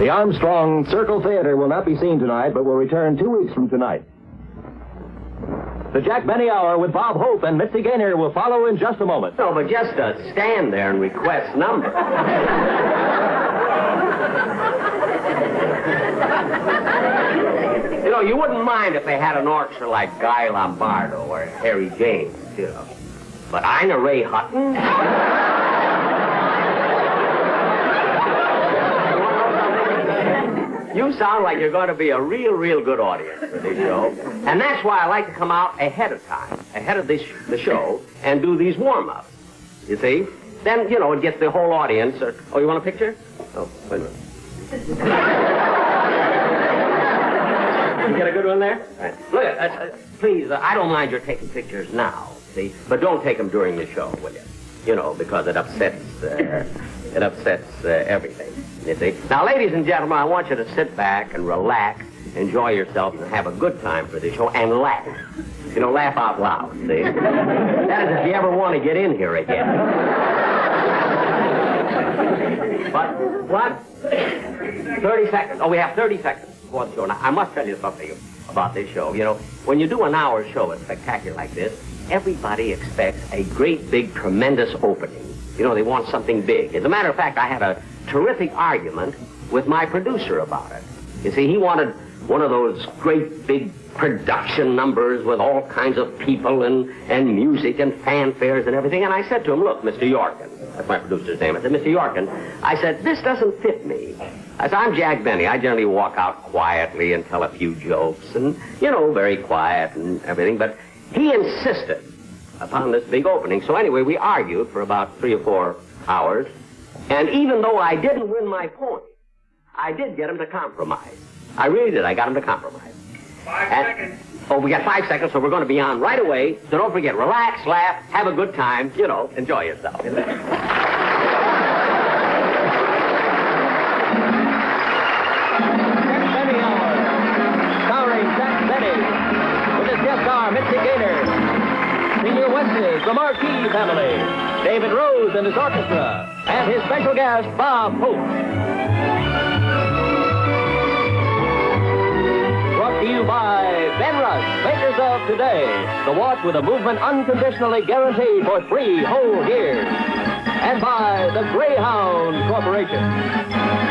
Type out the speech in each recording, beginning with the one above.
The Armstrong Circle Theater will not be seen tonight, but will return 2 weeks from tonight. The Jack Benny Hour with Bob Hope and Mitzi Gaynor will follow in just a moment. No, but just stand there and request number. You know, you wouldn't mind if they had an orchestra like Guy Lombardo or Harry James, you know. But Ina Ray Hutton? You sound like you're going to be a real good audience for this show. And that's why I like to come out ahead of time, ahead of the show, and do these warm-ups. You see? Then, you know, it gets the whole audience. Oh, you want a picture? Oh, wait a minute. You get a good one there? Right. Look, please, I don't mind your taking pictures now, see? But don't take them during the show, will you? You know, because it upsets everything. You see? Now, ladies and gentlemen, I want you to sit back and relax, enjoy yourselves, and have a good time for this show, and laugh. You know, laugh out loud, see? That is if you ever want to get in here again. But, what? 30 seconds. Oh, we have 30 seconds before the show. Now, I must tell you something about this show. You know, when you do an hour show, a spectacular like this, everybody expects a great, big, tremendous opening. You know, they want something big. As a matter of fact, I had a terrific argument with my producer about it. You see, he wanted one of those great big production numbers with all kinds of people and music and fanfares and everything. And I said to him, look, Mr. Yorkin, that's my producer's name. I said, Mr. Yorkin, I said, this doesn't fit me. I said, I'm Jack Benny. I generally walk out quietly and tell a few jokes and, you know, very quiet and everything. But he insisted upon this big opening. So anyway, we argued for about 3 or 4 hours. And even though I didn't win my point, I did get him to compromise. I really did. I got him to compromise. 5 seconds. Oh, we got 5 seconds, so we're going to be on right away. So don't forget, relax, laugh, have a good time, you know, enjoy yourself. Jack Benny Hour, starring Jack Benny, with his guest star, Mitzi Gaynor. Senior Wesley, the Marquis family, David Rose and his orchestra, and his special guest, Bob Hope. Brought to you by Ben Rush, makers of Today, the watch with a movement unconditionally guaranteed for 3 whole years. And by the Greyhound Corporation.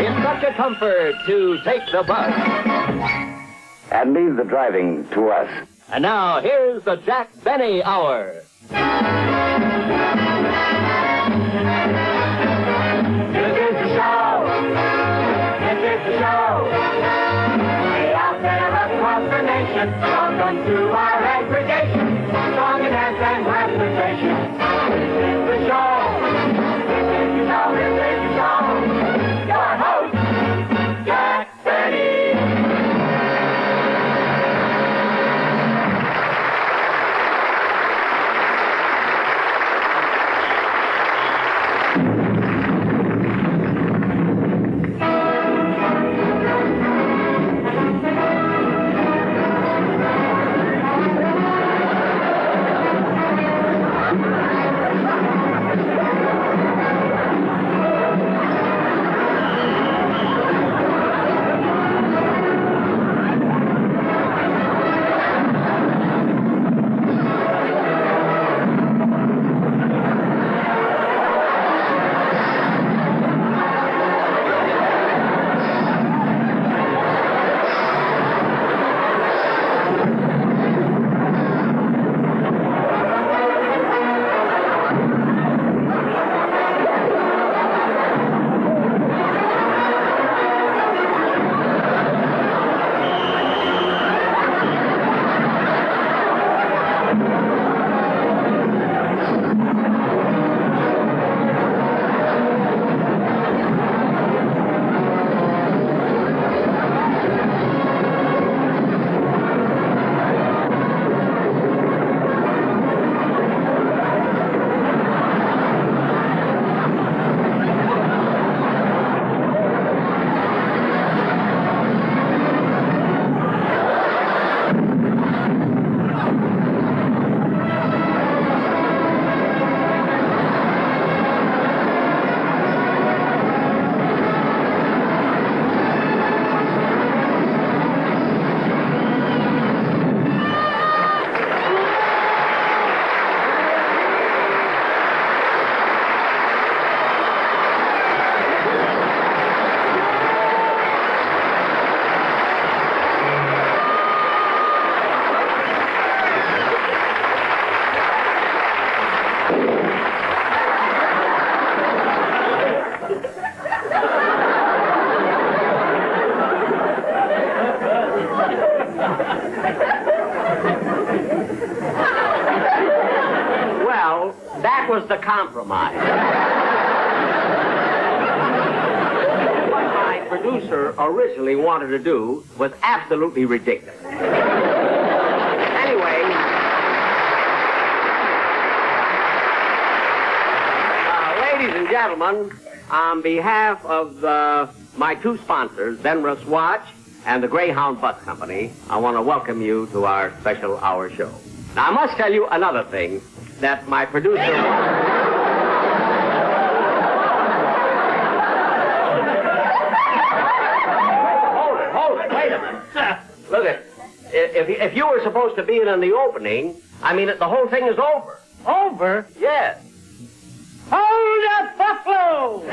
It's such a comfort to take the bus. And leave the driving to us. And now, here's the Jack Benny Hour. This is the show. This is the show. Way out there across the nation. Welcome to our aggregation. Song and dance and conversation. This is the show. This is the show. This is the show. Your host, Jack Benny. a compromise. What my producer originally wanted to do was absolutely ridiculous. Anyway, ladies and gentlemen, on behalf of my two sponsors, Benrus Watch and the Greyhound Bus Company, I want to welcome you to our special hour show. Now, I must tell you another thing that my producer Hold it, wait a minute. Look at, if you were supposed to be in the opening, I mean, the whole thing is over. Over? Yes. Hold up, Buffalo!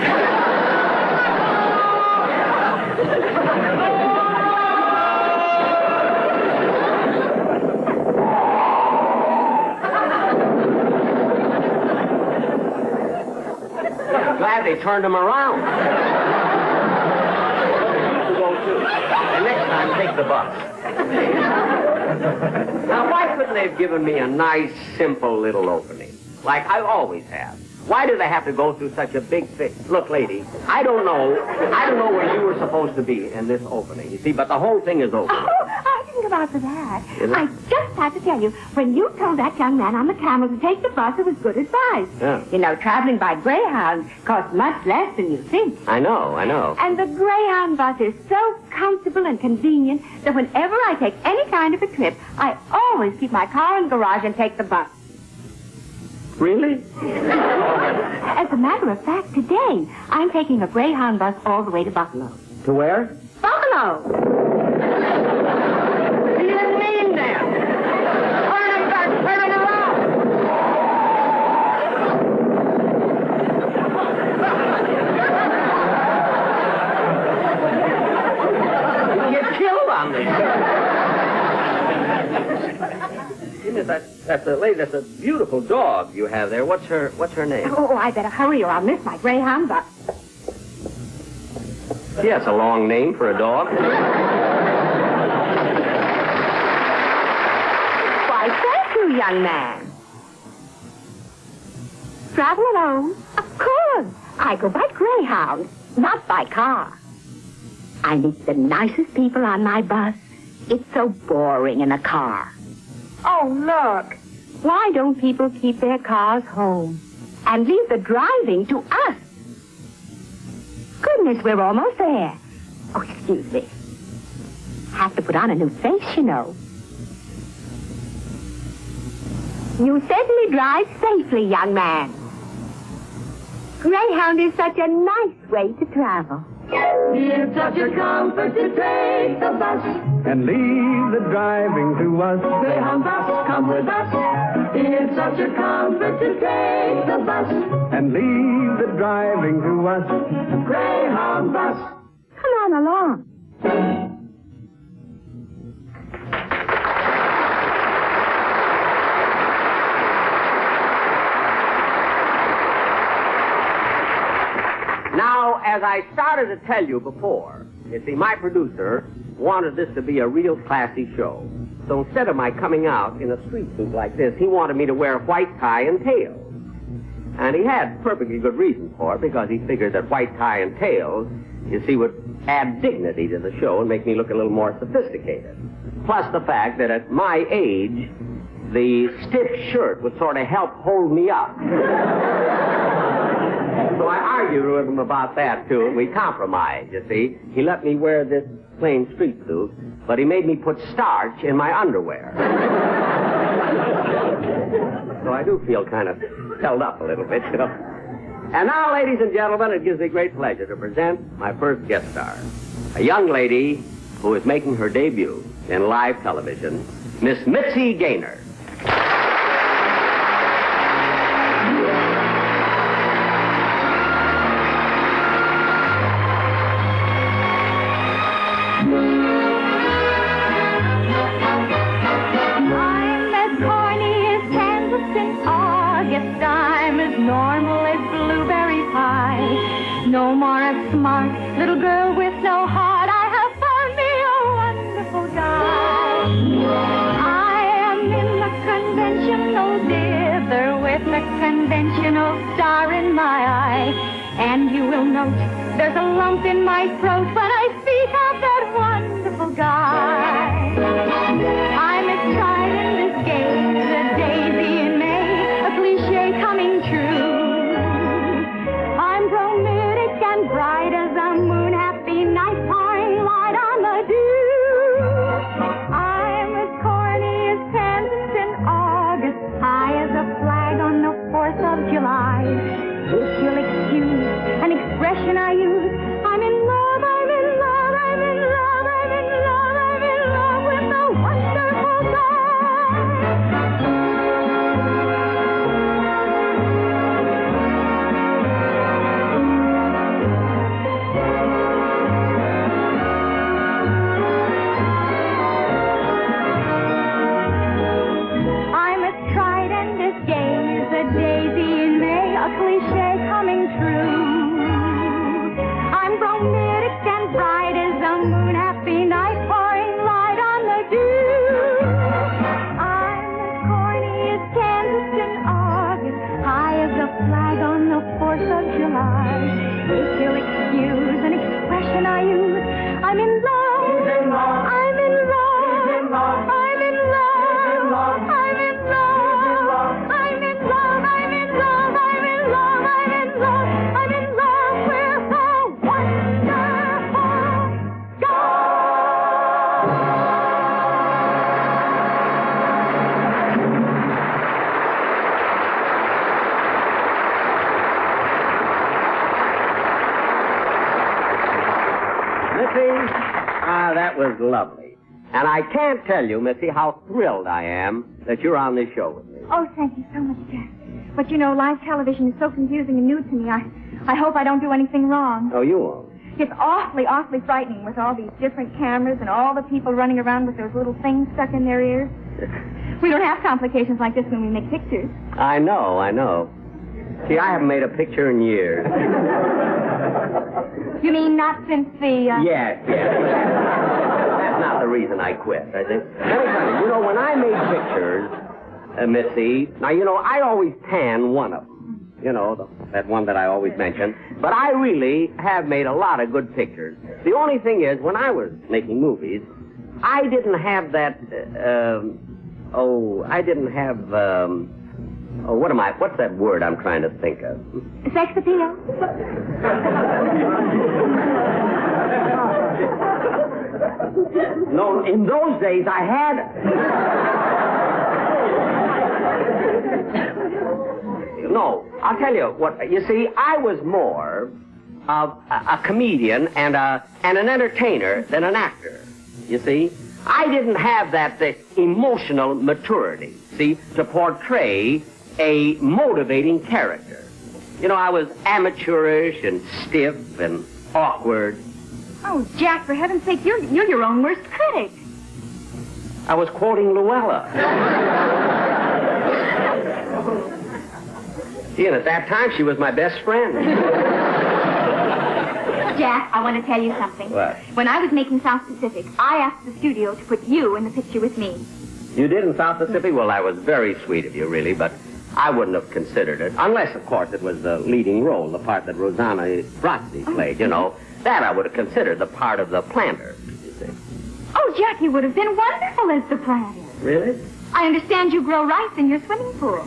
Glad they turned him around. And next time, take the bus. Now, why couldn't they have given me a nice, simple little opening, like I always have? Why do they have to go through such a big thing? Look, lady, I don't know where you were supposed to be in this opening, you see, but the whole thing is over. Oh, I didn't come out for that. Is it? I just have to tell you, when you told that young man on the camel to take the bus, it was good advice. Yeah. You know, traveling by Greyhound costs much less than you think. I know. And the Greyhound bus is so comfortable and convenient that whenever I take any kind of a trip, I always keep my car in the garage and take the bus. Really? As a matter of fact, today, I'm taking a Greyhound bus all the way to Buffalo. To where? Buffalo! You didn't mean that. Turn him back, turn him around. You get killed on this. That's a lady. That's a beautiful dog you have there. What's her name? Oh, I better hurry or I'll miss my Greyhound bus. She has a long name for a dog. Why, thank you, young man. Travel alone? Of course. I go by Greyhound, not by car. I meet the nicest people on my bus. It's so boring in a car. Oh, look. Why don't people keep their cars home and leave the driving to us? Goodness, we're almost there. Oh, excuse me. Have to put on a new face, you know. You certainly drive safely, young man. Greyhound is such a nice way to travel. It's such a comfort to take the bus. And leave the driving to us. Greyhound bus, come with us. It's such a comfort to take the bus. And leave the driving to us. Greyhound bus. Come on along. Now, as I started to tell you before, you see, my producer wanted this to be a real classy show. So instead of my coming out in a street suit like this, he wanted me to wear a white tie and tails. And he had perfectly good reasons for it, because he figured that white tie and tails, you see, would add dignity to the show and make me look a little more sophisticated. Plus the fact that at my age, the stiff shirt would sort of help hold me up. So I argued with him about that, too, and we compromised, you see. He let me wear this plain street suit, but he made me put starch in my underwear. So I do feel kind of held up a little bit, you know. And now, ladies and gentlemen, it gives me great pleasure to present my first guest star, a young lady who is making her debut in live television, Miss Mitzi Gaynor. No more a smart little girl with no heart. I have found me a wonderful guy. I am in the conventional dither with the conventional my eye. And you will note there's a lump in my throat when I speak of that wonderful guy. I'm as tried and as gay as a daisy in May, a cliche coming true. I'm bromidic and bright as a moon, happy night, pouring light on the dew. I'm as corny as Kansas in August, high as a flag on the 4th of July. If you'll excuse an expression I use, I'm in love, I'm in love, I'm in love, I'm in love, I'm in love with a wonderful I'm as tried and as gay as a daisy in May, a cliche coming true. I'm bromidic and bright as a moon, happy night, pouring light on the dew. I'm as corny as Kansas in August, high as a flag on the 4th of July. If you'll excuse an expression I use, I'm in love. I'm in love. I'm in love. I'm in love. I'm in love. I'm in love. I'm in love. I'm in love. I'm in love with a wonderful guy. Missy, that was lovely. And I can't tell you, Missy, how thrilled I am that you're on this show with me. Oh, thank you so much, Jack. But you know, live television is so confusing and new to me. I hope I don't do anything wrong. Oh, you won't. It's awfully, awfully frightening with all these different cameras and all the people running around with those little things stuck in their ears. We don't have complications like this when we make pictures. I know. See, I haven't made a picture in years. You mean not since the... Yes. That's not the reason I quit, I think. Let me tell you, when I made pictures, Missy, now, I always pan one of them. That one that I always mention. But I really have made a lot of good pictures. The only thing is, when I was making movies, I didn't have that, what's that word I'm trying to think of? Sex appeal? No, in those days I had... No, I'll tell you what, you see, I was more of a comedian and an entertainer than an actor, you see. I didn't have that emotional maturity, see, to portray a motivating character. I was amateurish and stiff and awkward. Oh, Jack, for heaven's sake, you're your own worst critic. I was quoting Luella. See, and at that time, she was my best friend. Jack, I want to tell you something. What? When I was making South Pacific, I asked the studio to put you in the picture with me. You did in South Pacific? Well, that was very sweet of you, really, but I wouldn't have considered it. Unless, of course, it was the leading role, the part that Rosanna Brazzi played, That I would have considered the part of the planter, you see. Oh, Jack, you would have been wonderful as the planter. Really? I understand you grow rice in your swimming pool.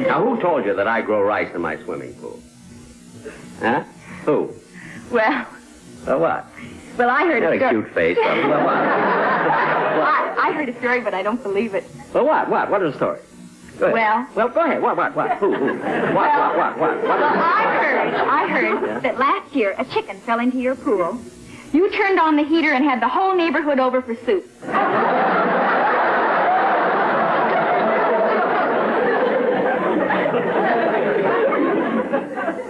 Now, who told you that I grow rice in my swimming pool? Huh? Who? Well... What? Well, I heard a cute face. What? I heard a story, but I don't believe it. Well, what? What is the story? Go ahead. Well, go ahead. What? Who? What? Well, I heard that last year a chicken fell into your pool. You turned on the heater and had the whole neighborhood over for soup.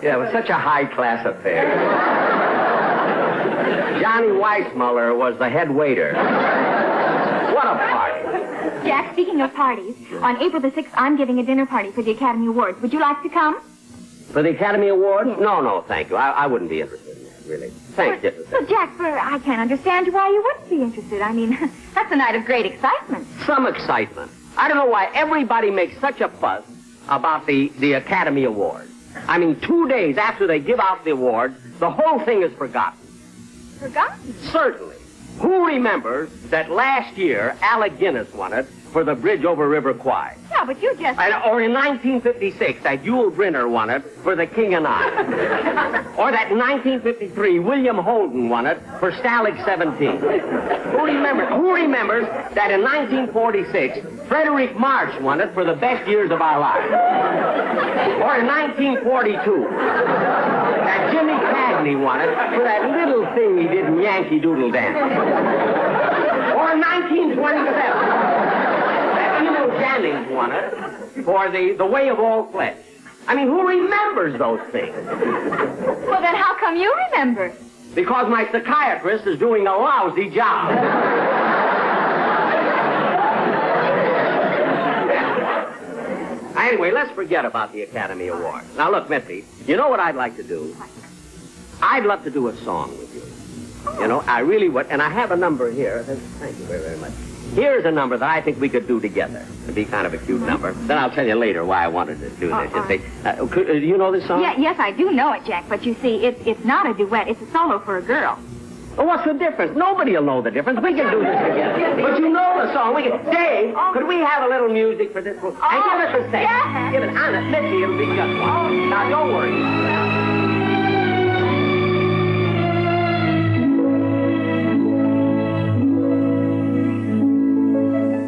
Yeah, it was such a high-class affair. Johnny Weissmuller was the head waiter. What a party. Jack, speaking of parties, on April the 6th, I'm giving a dinner party for the Academy Awards. Would you like to come? For the Academy Awards? Yes. No, thank you. I wouldn't be interested in that. really. Thanks, Jefferson. Well, Jack, I can't understand why you wouldn't be interested. I mean, that's a night of great excitement. Some excitement. I don't know why everybody makes such a fuss about the Academy Awards. I mean, 2 days after they give out the awards, the whole thing is forgotten. Forgotten? Certainly. Who remembers that last year Alec Guinness won it for the Bridge over River Kwai? Yeah, but you just... Or in 1956, that Yul Brynner won it for The King and I. Or that in 1953, William Holden won it for Stalag 17. Who remembers that in 1946, Frederick March won it for The Best Years of Our Lives? Or in 1942, that Jimmy Cagney won it for that little thing he did in Yankee Doodle Dance. Or in 1927, Jennings won it for the Way of All Flesh. I mean, who remembers those things? Well, then how come you remember? Because my psychiatrist is doing a lousy job. Anyway, let's forget about the Academy Awards. Now, look, Mitzi, you know what I'd like to do? I'd love to do a song with you. You know, I really would. And I have a number here. Thank you very, very much. Here's a number that I think we could do together. It'd be kind of a cute number. Then I'll tell you later why I wanted to do this. You see. Do you know this song? Yes, I do know it, Jack. But you see, it's not a duet. It's a solo for a girl. Well, what's the difference? Nobody will know the difference. We can do this together. But you know the song. Dave, could we have a little music for this one? And give us a second. Yeah. Give it, Anna, Mitzi, it'll be just one. Now, don't worry.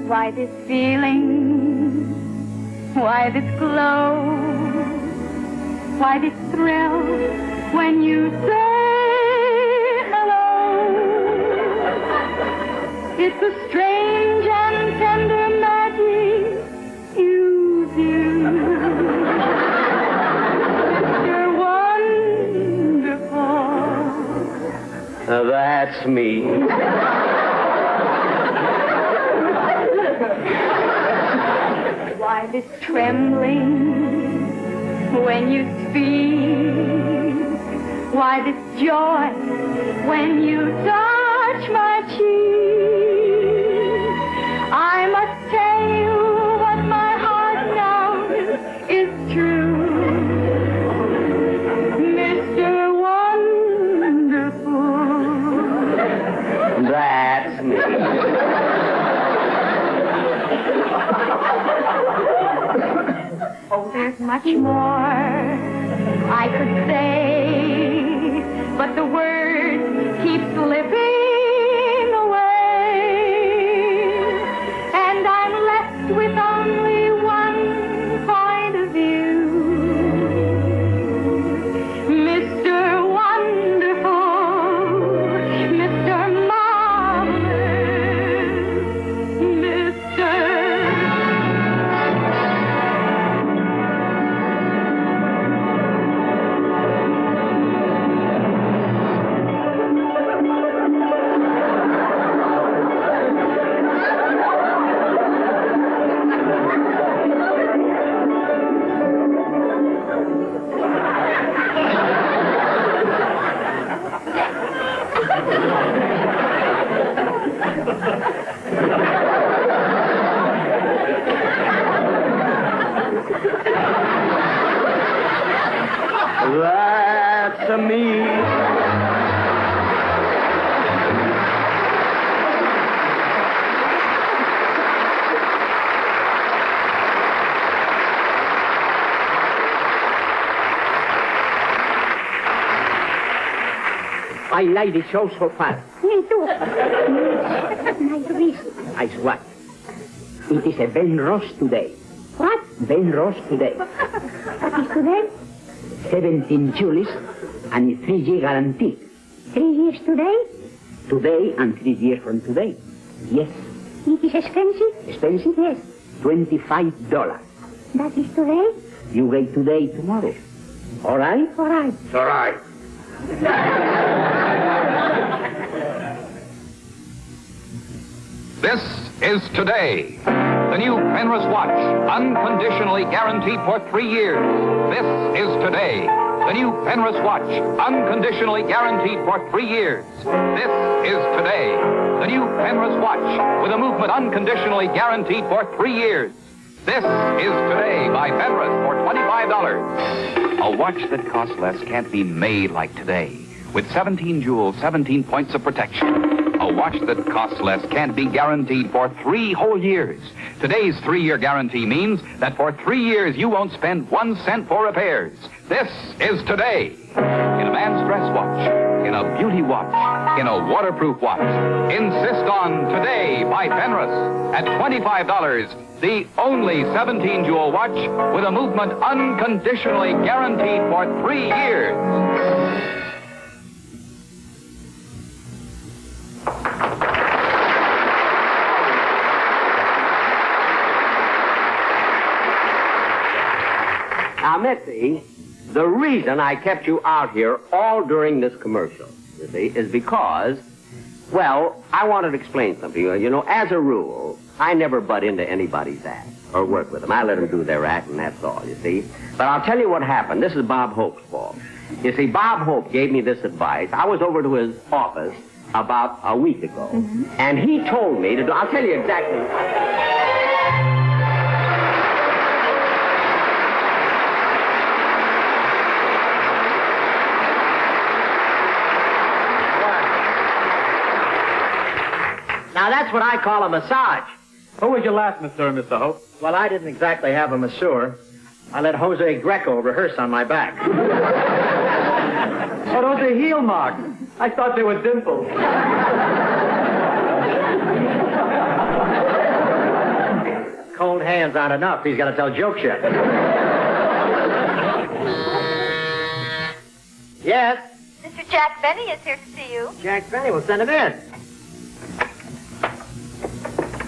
Why this feeling? Why this glow? Why this thrill when you say hello? It's a strange and tender magic you do. You're wonderful. That's me. Why this trembling when you speak? Why this joy when you touch my cheek? I must tell you what my heart knows is true. Mr. Wonderful. That's me. Oh, there's much more I could say, but the words keep slipping away, and I'm left with only one point of view. Mr. Wonderful, Mr. Marvelous, Mr. That's me. I like the show so far. Me too. Nice reason. I what? It is a Ben Ross today. What? Ben Ross today. What is today? 17 Julies and a 3-year guarantee. 3 years today? Today and 3 years from today. Yes. It is expensive? Expensive? Yes. $25. That is today? You get today tomorrow. All right? All right. It's all right. This is Today, the new Penrose watch, unconditionally guaranteed for 3 years. This is Today. the new Penrose watch, unconditionally guaranteed for 3 years. This is today. The new Penrose watch with a movement unconditionally guaranteed for 3 years. This is today by Penrose for $25. A watch that costs less can't be made like today. With 17 jewels, 17 points of protection. A watch that costs less can't be guaranteed for 3 whole years. Today's 3-year guarantee means that for 3 years you won't spend 1 cent for repairs. This is today. In a man's dress watch, in a beauty watch, in a waterproof watch. Insist on Today by Penrose at $25. The only 17-jewel watch with a movement unconditionally guaranteed for 3 years. Now, Mitzi, the reason I kept you out here all during this commercial, you see, is because, well, I wanted to explain something. You know, as a rule, I never butt into anybody's act or work with them. I let them do their act, and that's all, you see. But I'll tell you what happened. This is Bob Hope's fault. You see, Bob Hope gave me this advice. I was over to his office about a week ago, and he told me to do, I'll tell you exactly. Now, that's what I call a massage. Who was your last masseur, Mr. Hope? Well, I didn't exactly have a masseur. I let Jose Greco rehearse on my back. Oh, those are heel marks. I thought they were dimples. Cold hands aren't enough. He's got to tell jokes yet. Yes? Mr. Jack Benny is here to see you. Jack Benny, we'll send him in.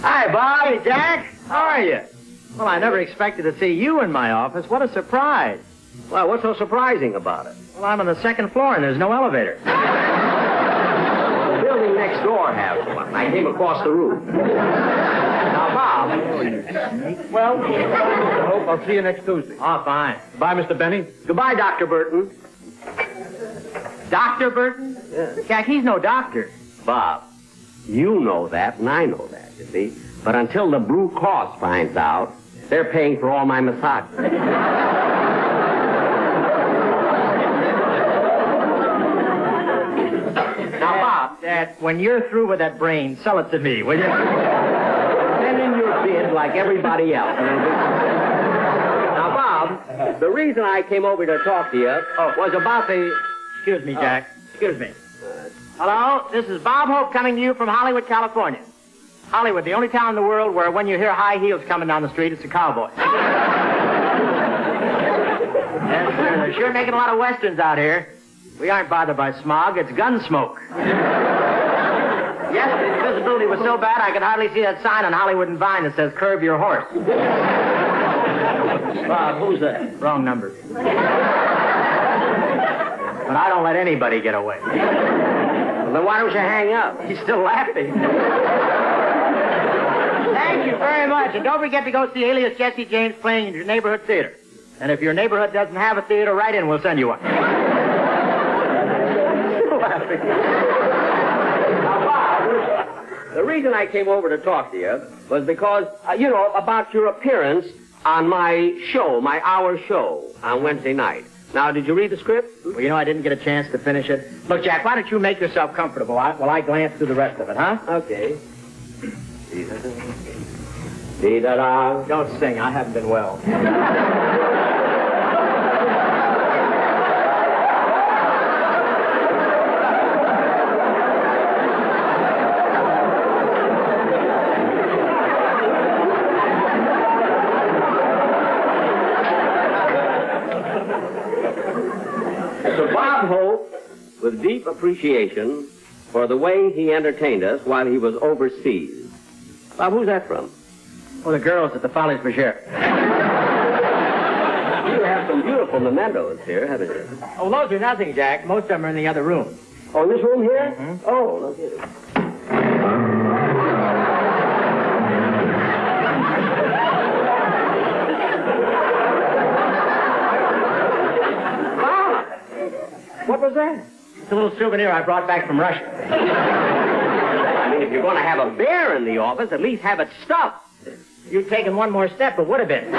Hi, Bob. Hey, Jack. How are you? Well, I never expected to see you in my office. What a surprise. Well, what's so surprising about it? Well, I'm on the 2nd floor and there's no elevator. The building next door has one. I came across the roof. Now, Bob. Well, Mr. Hope, I'll see you next Tuesday. Oh, fine. Bye, Mr. Benny. Goodbye, Dr. Burton. Dr. Burton? Yeah. Jack, he's no doctor. Bob, you know that and I know that, you see. But until the Blue Cross finds out, they're paying for all my massages. Now, Bob, when you're through with that brain, sell it to me, will you? Send in your bid like everybody else. Now, Bob, the reason I came over to talk to you was about the... Excuse me, Jack. Excuse me. Hello, this is Bob Hope coming to you from Hollywood, California. Hollywood, the only town in the world where when you hear high heels coming down the street, it's a cowboy. Yes, sir, they're sure making a lot of westerns out here. We aren't bothered by smog, it's gun smoke. Yesterday, the visibility was so bad I could hardly see that sign on Hollywood and Vine that says, curb your horse. Bob, who's that? Wrong number. But I don't let anybody get away. Well, then why don't you hang up? He's still laughing. Thank you very much. And don't forget to go see Alias Jesse James playing in your neighborhood theater. And if your neighborhood doesn't have a theater, write in. We'll send you one. Now, Bob, the reason I came over to talk to you was because, about your appearance on my show, my hour show on Wednesday night. Now, did you read the script? Well, I didn't get a chance to finish it. Look, Jack, why don't you make yourself comfortable while I glance through the rest of it, huh? Okay. Dee-da-da. Don't sing. I haven't been well. So Bob Hope, with deep appreciation for the way he entertained us while he was overseas. Bob, who's that from? Oh, the girls at the Folies Bergère. You have some beautiful mementos here, haven't you? Oh, those are nothing, Jack. Most of them are in the other room. Oh, in this room here? Mm-hmm. Oh, no kidding. Bob! was that? It's a little souvenir I brought back from Russia. I mean, if you're going to have a bear in the office, at least have it stuffed. You'd taken one more step, it would have been.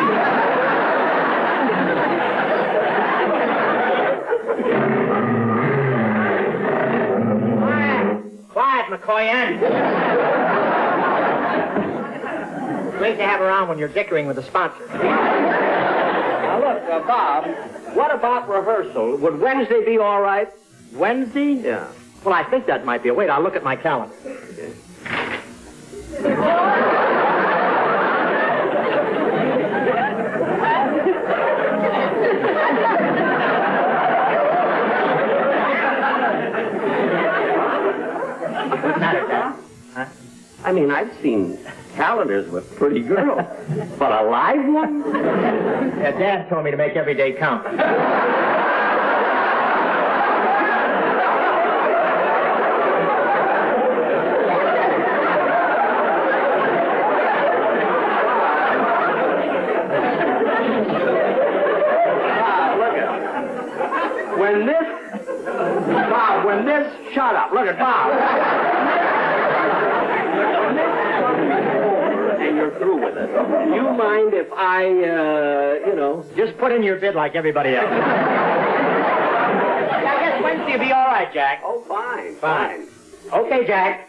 Quiet, McCoyan. Great to have around when you're dickering with a sponsor. Now, look, Bob, what about rehearsal? Would Wednesday be all right? Wednesday? Yeah. Well, I think that might be. Wait, I'll look at my calendar. Okay. What's the matter, Dad? Huh? I mean, I've seen calendars with pretty girls, but a live one? Yeah, Dad told me to make every day count. Shut up. Look at Bob. And you're through with it. Do you mind if I, just put in your bid like everybody else. Yeah, I guess Wednesday will be all right, Jack. Oh, fine. Okay, Jack.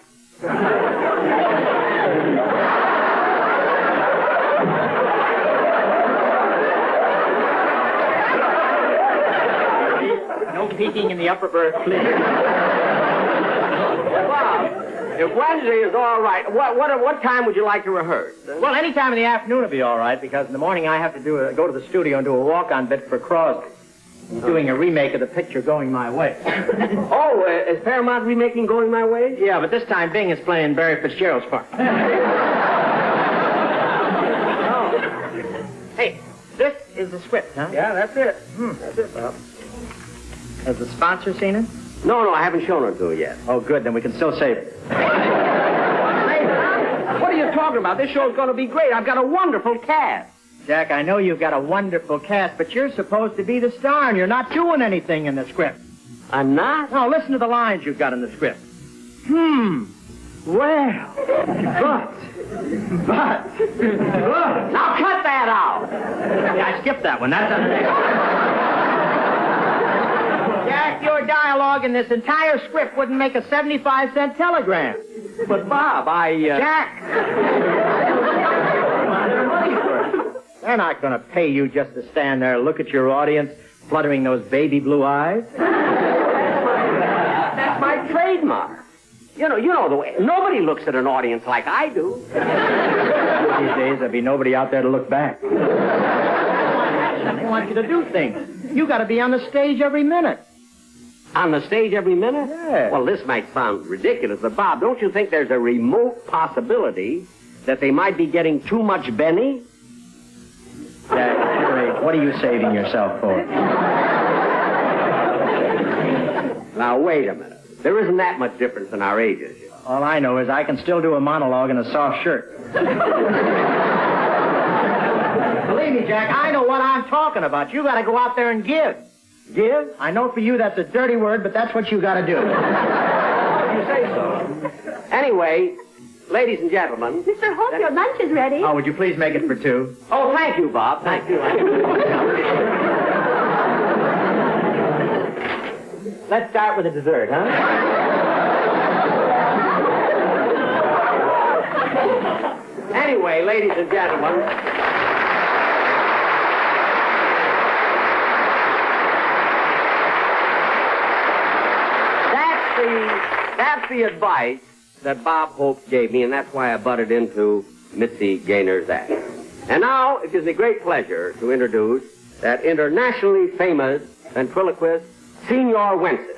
No peeking in the upper berth, please. Bob, if Wednesday is all right, what time would you like to rehearse? Well, any time in the afternoon will be all right, because in the morning I have to go to the studio and do a walk-on bit for Crosby. He's doing a remake of the picture Going My Way. Oh, is Paramount remaking Going My Way? Yeah, but this time Bing is playing Barry Fitzgerald's part. Hey, this is the script, huh? Yeah, that's it. That's it, Bob. Has the sponsor seen it? No, I haven't shown it to her yet. Oh, good, then we can still save it. What are you talking about? This show's going to be great. I've got a wonderful cast. Jack, I know you've got a wonderful cast, but you're supposed to be the star, and you're not doing anything in the script. I'm not? No, listen to the lines you've got in the script. Well, but. Now cut that out. Yeah, I skipped that one. That's Jack, your dialogue in this entire script wouldn't make a 75-cent telegram. But, Bob, Jack! They're not going to pay you just to stand there and look at your audience, fluttering those baby blue eyes. That's my trademark. You know the way. Nobody looks at an audience like I do. These days, there'll be nobody out there to look back. They want you to do things. You got to be on the stage every minute. On the stage every minute? Yeah. Well, this might sound ridiculous, but Bob, don't you think there's a remote possibility that they might be getting too much Benny? Jack, what are you saving yourself for? Now, wait a minute. There isn't that much difference in our ages. All I know is I can still do a monologue in a soft shirt. Believe me, Jack, I know what I'm talking about. You got to go out there and give. Give? I know for you that's a dirty word, but that's what you got to do. You say so. Anyway, ladies and gentlemen. Mr. Hope, your lunch is ready. Oh, would you please make it for two? Oh, thank you, Bob. Thank you. Let's start with the dessert, huh? Anyway, ladies and gentlemen. That's the advice that Bob Hope gave me, and that's why I butted into Mitzi Gaynor's act. And now it gives me great pleasure to introduce that internationally famous ventriloquist, Senor Wences.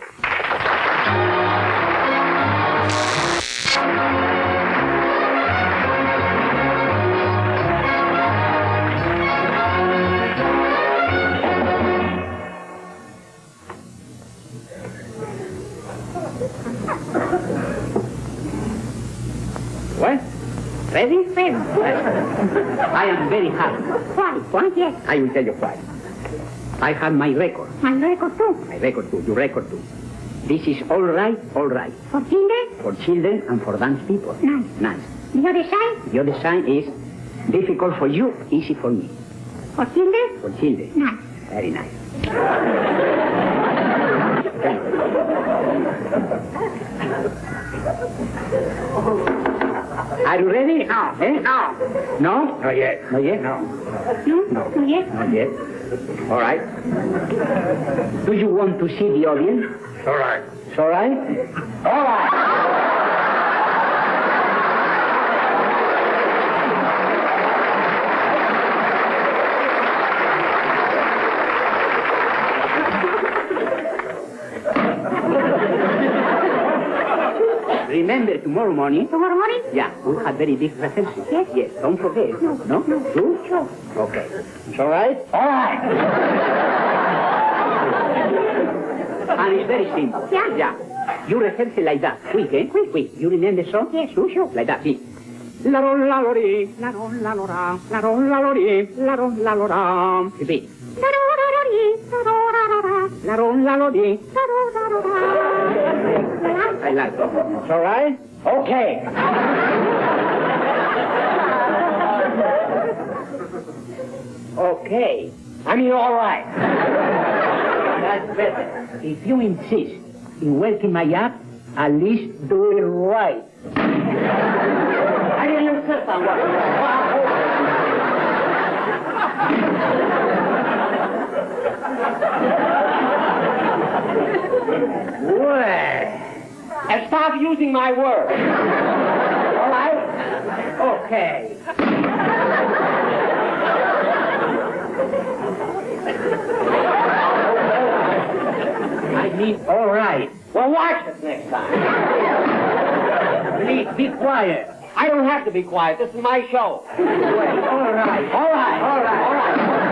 What? Very famous. I am very happy. Why, yes. I will tell you why. I have my record. My record too. My record too. Your record too. This is all right, all right. For children? For children and for dance people. Nice. Nice. The other side? The other side is difficult for you, easy for me. For children? For children. Nice. Very nice. Are you ready? No. Eh? No. No? Not yet. Not yet? No. No? Not yet? Not yet. All right. Do you want to see the audience? All right. It's all right? All right. Remember, tomorrow morning... Tomorrow morning? Yeah, we'll have very big reception. Yes? Yes, don't forget. No. No? No. Sure? Sure. Okay. It's all right? All right. And it's very simple. Yeah? Yeah. You rehearse it like that. Quick, eh? Quick, quick. You remember the song? Yes, Sure. Like that, see. La ro la lo ri, la ro la lo ra, la ro la lo ri, la ro la lo ra. Repeat. La ro la lo ri, la ro la lo ra, la ro la lo ri, la ro la lo ra. I like it. It's all right? Okay. Okay. I mean, all right. That's better. If you insist in working my act, at least do it right. I didn't insist on what. Well, and stop using my words. All right? Okay. I mean, all right. Well, watch it next time. Please, be quiet. I don't have to be quiet. This is my show. Wait, all right. All right. All right.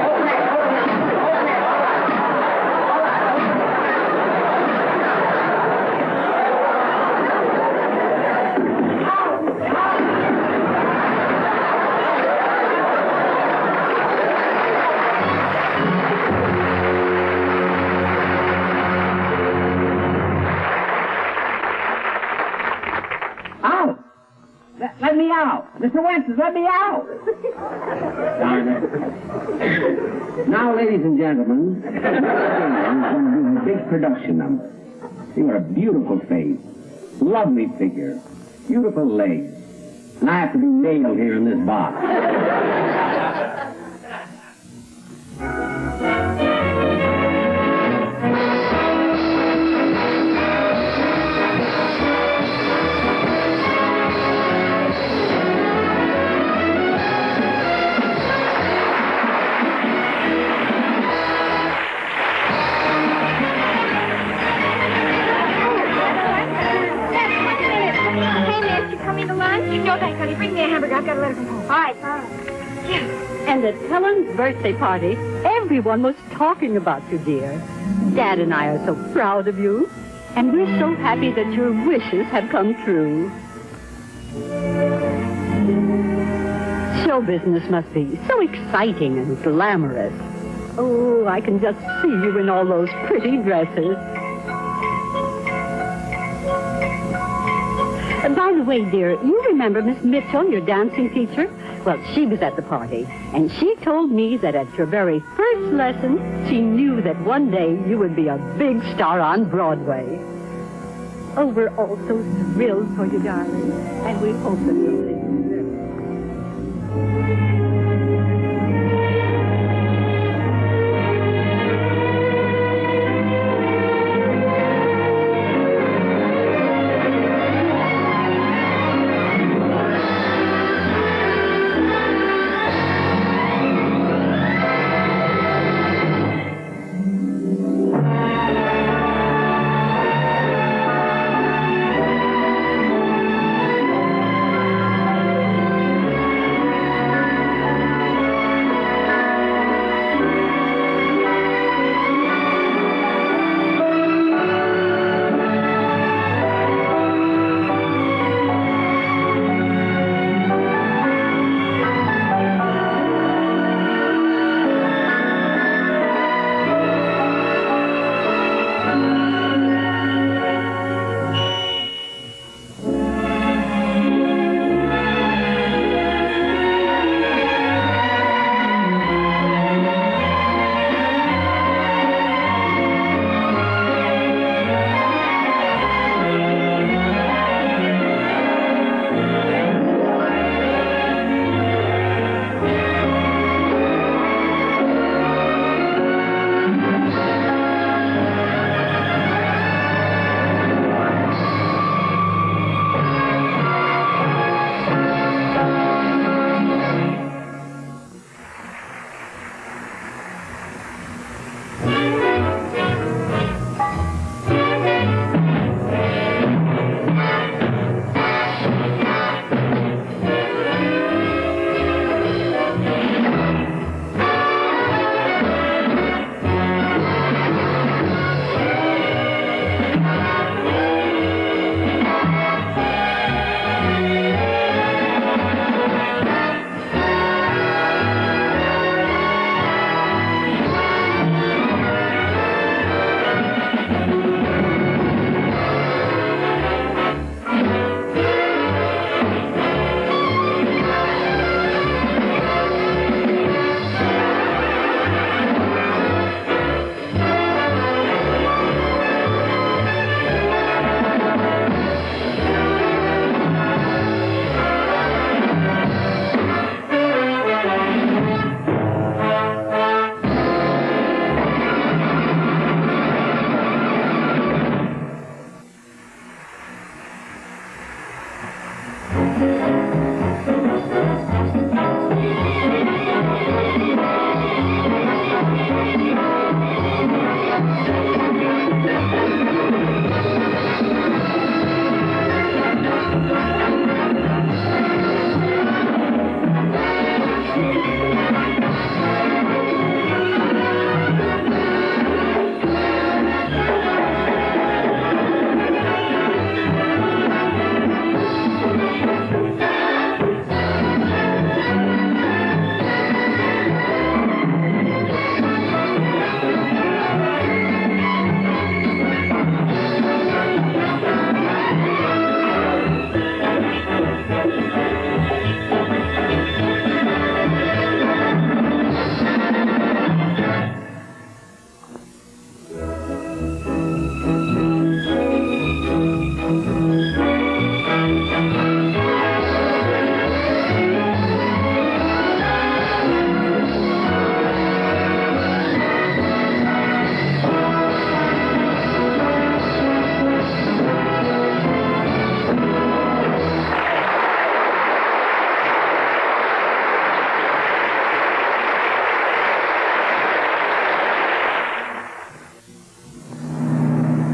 All right. Okay. Out! Let me out! Mr. Winston, let me out! Darn it. Now, ladies and gentlemen, we're going to do a big production number. See what a beautiful face, lovely figure, beautiful legs. And I have to be nailed here in this box. No, thanks, honey. Bring me a hamburger. I've got a letter from home. All right. Yes. And at Helen's birthday party, everyone was talking about you, dear. Dad and I are so proud of you. And we're so happy that your wishes have come true. Show business must be so exciting and glamorous. Oh, I can just see you in all those pretty dresses. By the way, dear, you remember Miss Mitchell, your dancing teacher? Well, she was at the party, and she told me that at your very first lesson, she knew that one day you would be a big star on Broadway. Oh, we're all so thrilled for you, darling, and we hope that you'll see you.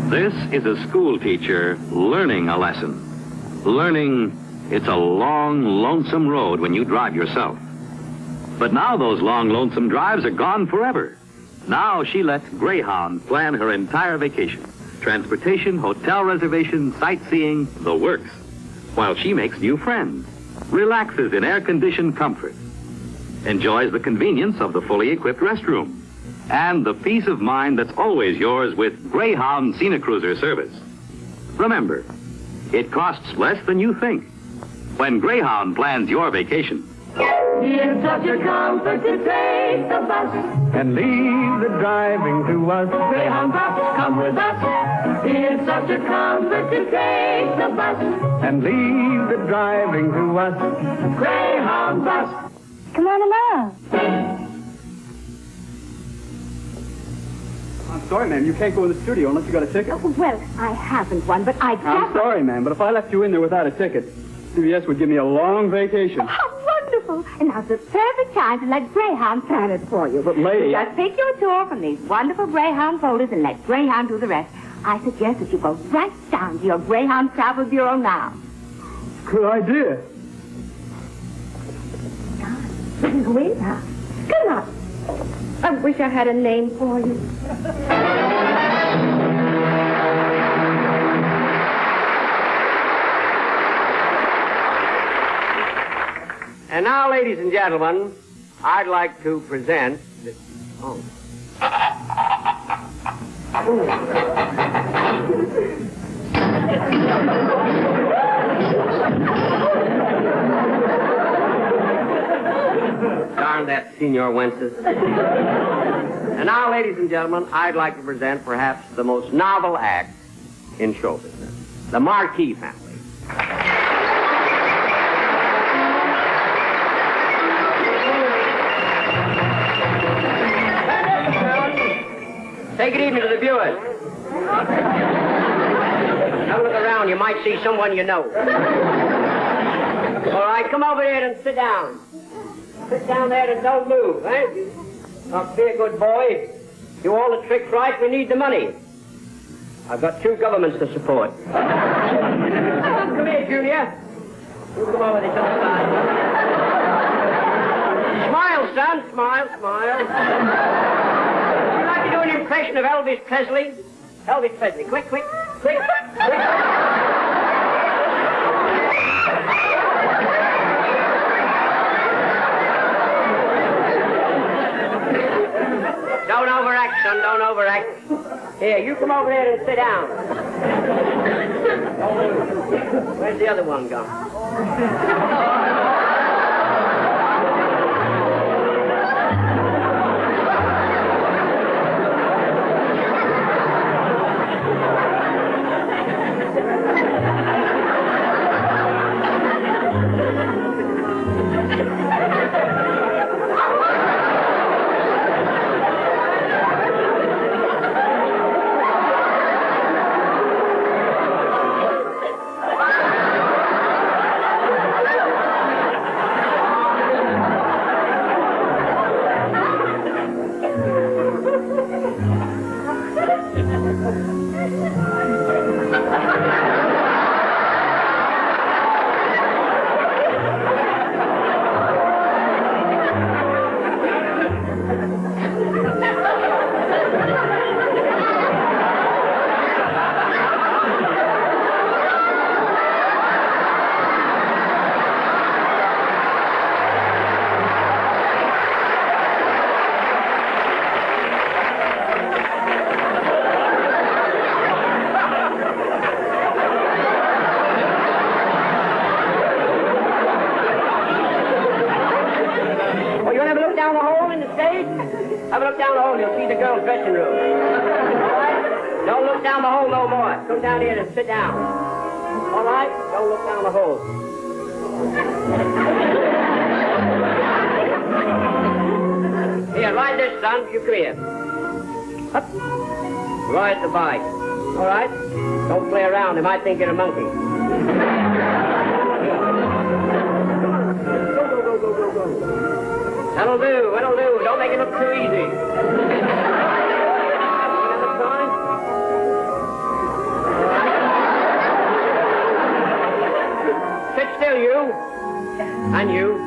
This is a school teacher learning a lesson. Learning it's a long, lonesome road when you drive yourself. But now those long, lonesome drives are gone forever. Now she lets Greyhound plan her entire vacation. Transportation, hotel reservations, sightseeing, the works. While she makes new friends, relaxes in air-conditioned comfort, enjoys the convenience of the fully equipped restroom, and the peace of mind that's always yours with Greyhound Cruiser service. Remember, it costs less than you think when Greyhound plans your vacation. It's such a comfort to take the bus and leave the driving to us. Greyhound Bus, come with us. It's such a comfort to take the bus and leave the driving to us. Greyhound Bus. Come on along. I'm sorry, ma'am. You can't go in the studio unless you got a ticket. Oh, well, I haven't one, but I I'm sorry, ma'am, but if I left you in there without a ticket, CBS would give me a long vacation. Oh, how wonderful. And now's the perfect time to let Greyhound plan it for you. But, lady... Just pick your tour from these wonderful Greyhound folders and let Greyhound do the rest. I suggest that you go right down to your Greyhound Travel Bureau now. Good idea. Wait now. Come on. I wish I had a name for you. And now, ladies and gentlemen, I'd like to present this... Oh. Darn that Senor Wences. And now, ladies and gentlemen, I'd like to present perhaps the most novel act in show business, the Marquis family. Take it easy to the viewers. Don't look around. You might see someone you know. All right, come over here and sit down. Sit down there and don't move, eh? Now, be a good boy. Do all the tricks right. We need the money. I've got 2 governments to support. Come here, Junior. You come over this other side. Smile, son. Smile, smile. Would you like to do an impression of Elvis Presley? Elvis Presley. Quick, quick, quick, quick. Don't overact, son. Don't overact. Here, you come over there and sit down. Where's the other one gone? Have a look down the hole, you'll see the girls' dressing room. All right? Don't look down the hole no more. Come down here and sit down. All right? Don't look down the hole. Here, ride this, son. You come here. Up. Ride the bike. All right? Don't play around. They might think you're a monkey. That'll do, that'll do. Don't make it look too easy. And you.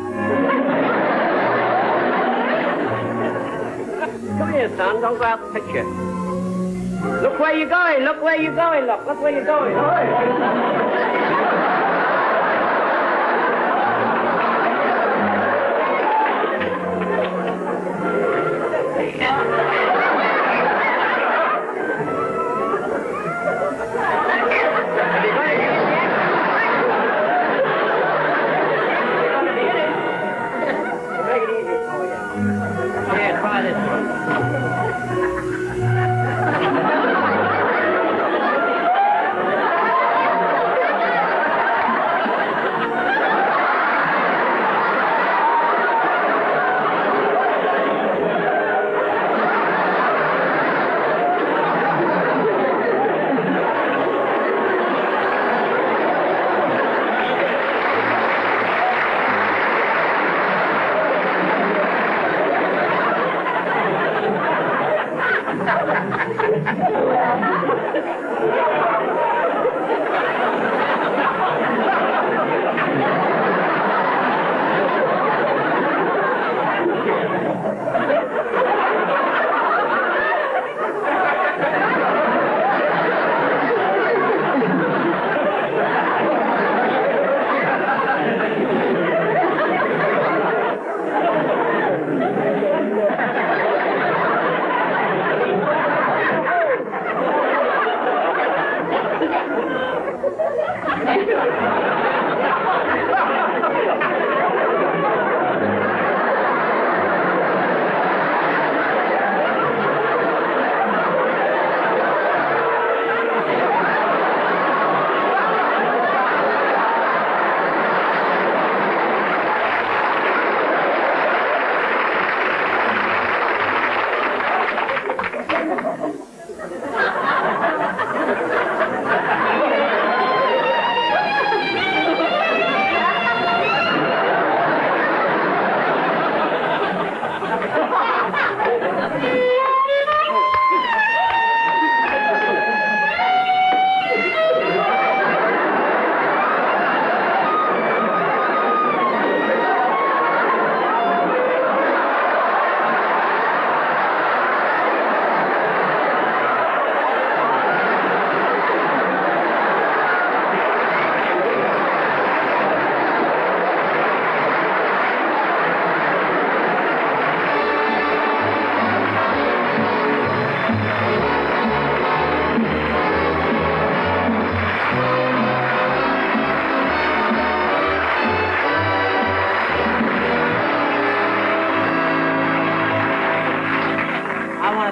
Come here, son. Don't go out the picture. Look where you're going. Look where you're going. Look where you're going.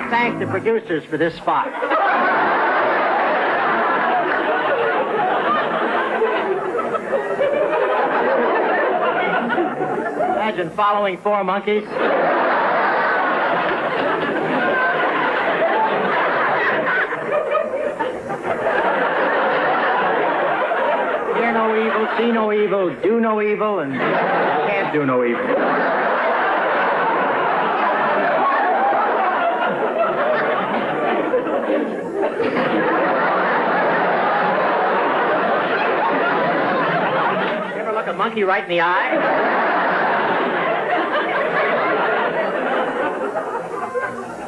Thank the producers for this spot. Imagine following four monkeys. Hear no evil, see no evil, do no evil, and can't do no evil. Monkey right in the eye.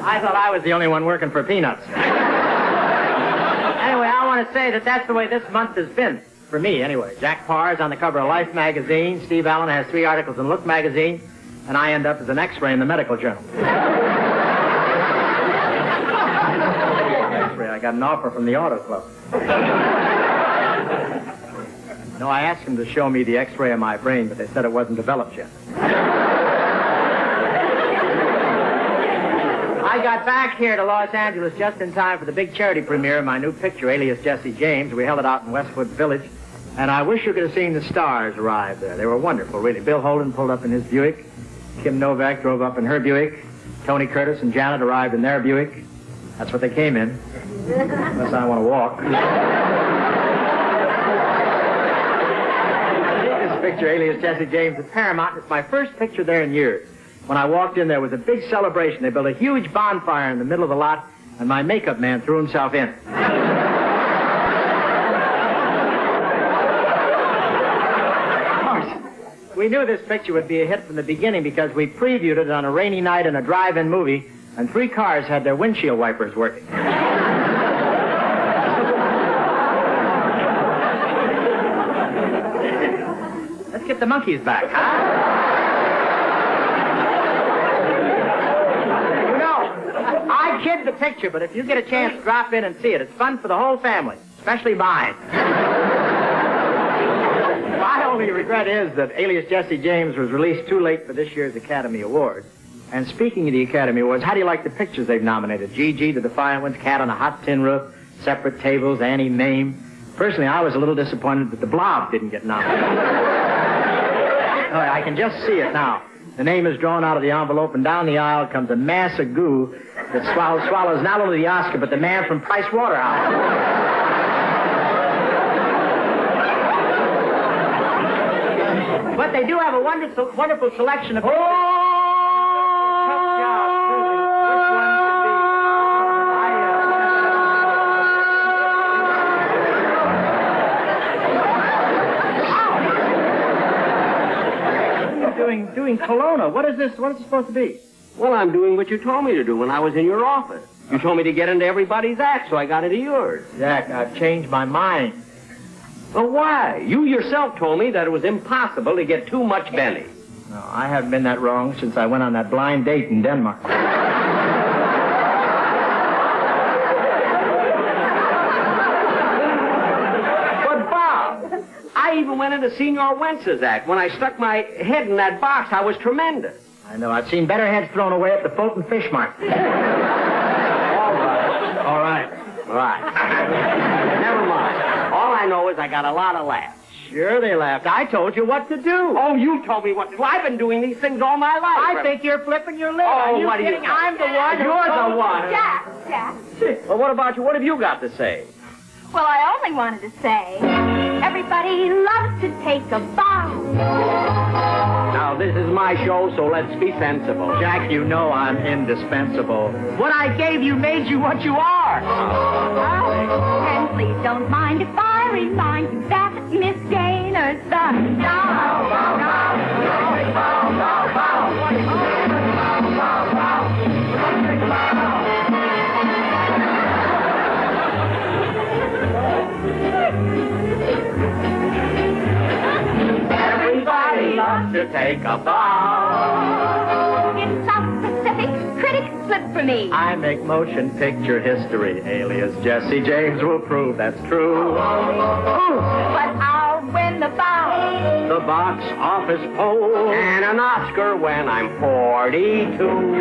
I thought I was the only one working for peanuts. Anyway, I want to say that that's the way this month has been. For me, anyway. Jack Parr's on the cover of Life magazine. Steve Allen has 3 articles in Look magazine. And I end up as an X-ray in the medical journal. X-ray, I got an offer from the auto club. No, I asked them to show me the X-ray of my brain, but they said it wasn't developed yet. I got back here to Los Angeles just in time for the big charity premiere of my new picture, Alias Jesse James. We held it out in Westwood Village, and I wish you could have seen the stars arrive there. They were wonderful, really. Bill Holden pulled up in his Buick. Kim Novak drove up in her Buick. Tony Curtis and Janet arrived in their Buick. That's what they came in. Unless I want to walk. Picture, Alias Jesse James at Paramount. It's my first picture there in years. When I walked in, there was a big celebration. They built a huge bonfire in the middle of the lot, and my makeup man threw himself in. we knew this picture would be a hit from the beginning because we previewed it on a rainy night in a drive-in movie, and 3 cars had their windshield wipers working. Let's get the monkeys back, huh? You know, I kid the picture, but if you get a chance, drop in and see it. It's fun for the whole family, especially mine. My only regret is that Alias Jesse James was released too late for this year's Academy Awards. And speaking of the Academy Awards, how do you like the pictures they've nominated? Gigi, The Defiant Ones, Cat on a Hot Tin Roof, Separate Tables, Annie Mame. Personally, I was a little disappointed that The Blob didn't get nominated. Oh, I can just see it now. The name is drawn out of the envelope, and down the aisle comes a mass of goo that swallows not only the Oscar, but the man from Price Waterhouse. But they do have a wonderful selection of... Doing Kelowna. What is this? What is it supposed to be? Well, I'm doing what you told me to do when I was in your office. You told me to get into everybody's act, so I got into yours. Jack, I've changed my mind. Well, why? You yourself told me that it was impossible to get too much Benny. No, I haven't been that wrong since I went on that blind date in Denmark. But, Bob, I even went into Senor Wentz's act. When I stuck my head in that box, I was tremendous. I know. I've seen better heads thrown away at the Fulton Fish Market. All right. Never mind. All I know is I got a lot of laughs. Sure they laughed. I told you what to do. Oh, you told me what to do. I've been doing these things all my life. I think you're flipping your lid. Oh, are you what are you kidding? I'm the one. You're the one. Jack. Well, what about you? What have you got to say? Well, I only wanted to say, everybody loves to take a bow. Now, this is my show, so let's be sensible. Jack, you know I'm indispensable. What I gave you made you what you are. And please don't mind if I remind you that Miss Gaynor's the Everybody loves to take a bow. In South Pacific, critics slip for me. I make motion picture history. Alias Jesse James will prove that's true. But I'll win the bow. The box office poll. And an Oscar when I'm 42.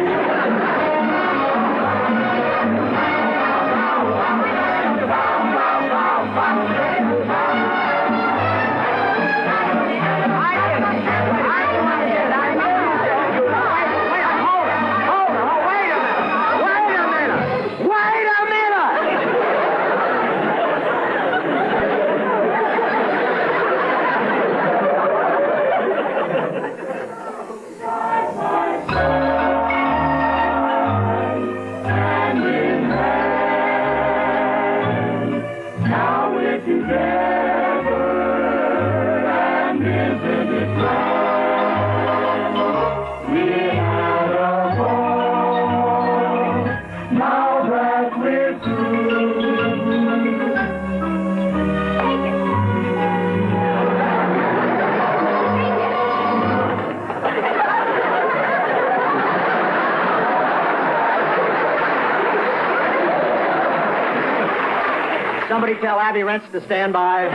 Somebody tell Abby Rents to stand by.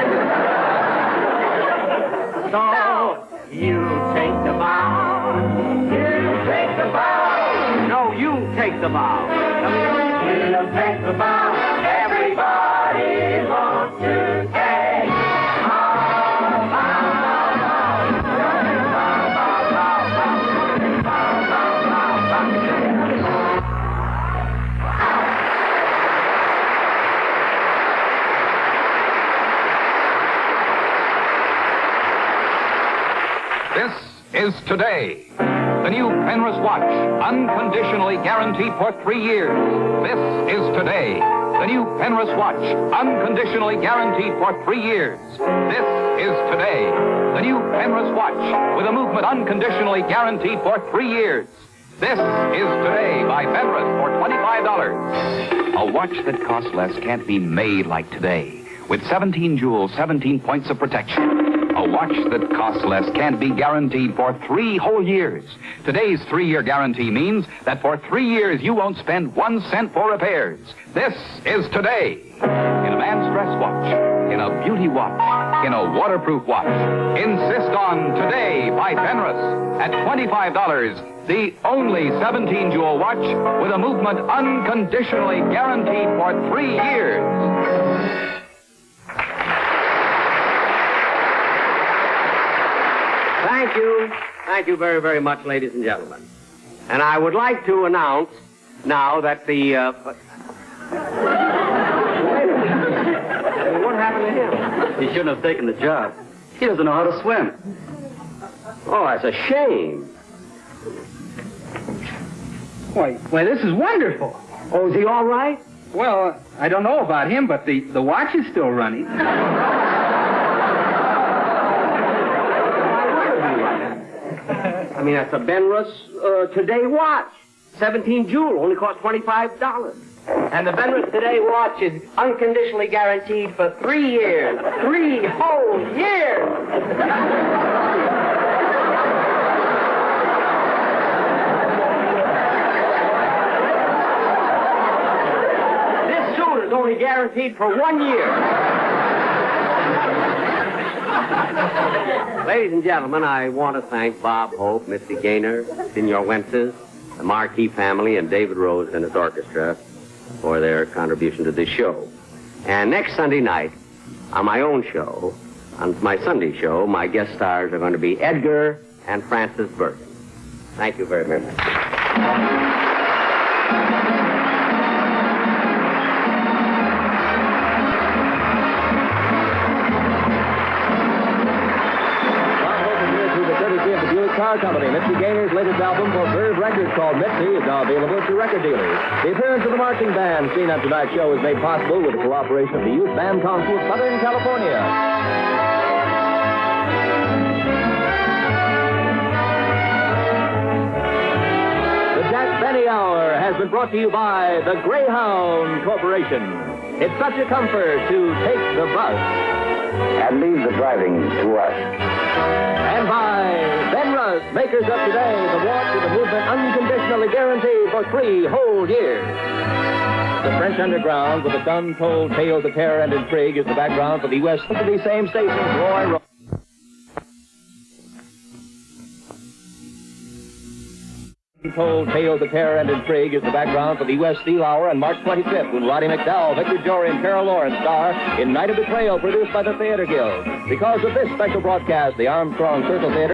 So, you take the bow. You take the bow. No, you take the bow. You take the bow. Everybody wants to take a bow. This is Today, the new Penrose watch, unconditionally guaranteed for 3 years. This is Today, the new Penrose watch, unconditionally guaranteed for 3 years. This is today. The new Penrose watch with a movement unconditionally guaranteed for 3 years. This is today by Penrose for $25. A watch that costs less can't be made like today. With 17 jewels, 17 points of protection. A watch that costs less can't be guaranteed for 3 whole years. Today's 3-year guarantee means that for 3 years you won't spend 1 cent for repairs. This is today. In a man's dress watch, in a beauty watch, in a waterproof watch. Insist on Today by Penrose at $25. The only 17-jewel watch with a movement unconditionally guaranteed for 3 years. Thank you. Thank you very, very much, ladies and gentlemen. And I would like to announce now that the... What happened to him? He shouldn't have taken the job. He doesn't know how to swim. Oh, that's a shame. Why, this is wonderful. Oh, is he all right? Well, I don't know about him, but the watch is still running. I mean, that's a Penrose Today watch. 17 jewel, only cost $25. And the Penrose Today watch is unconditionally guaranteed for 3 years. 3 whole years! This suit is only guaranteed for 1 year. Ladies and gentlemen, I want to thank Bob Hope, Misty Gaynor, Senor Wences, the Marquis family, and David Rose and his orchestra for their contribution to this show. And next Sunday night, on my own show, on my Sunday show, my guest stars are going to be Edgar and Francis Burton. Thank you very much. Car Company. Mitzi Gaynor's latest album for Verve Records called Mitzi is now available at your record dealers. The appearance of the marching band seen on tonight's show is made possible with the cooperation of the Youth Band Council of Southern California. The Jack Benny Hour has been brought to you by the Greyhound Corporation. It's such a comfort to take the bus. And leave the driving to us. And by Penrose, makers of today, the watch with a movement unconditionally guaranteed for 3 whole years. The French underground with its untold tales of terror and intrigue is the background for the U.S. to the same stations, Roy Road. Untold tales of terror and intrigue is the background for the U.S. Steel Hour on March 25th when Roddy McDowell, Victor Jory, and Carol Lawrence star in Night of Betrayal produced by the Theater Guild. Because of this special broadcast, the Armstrong Circle Theater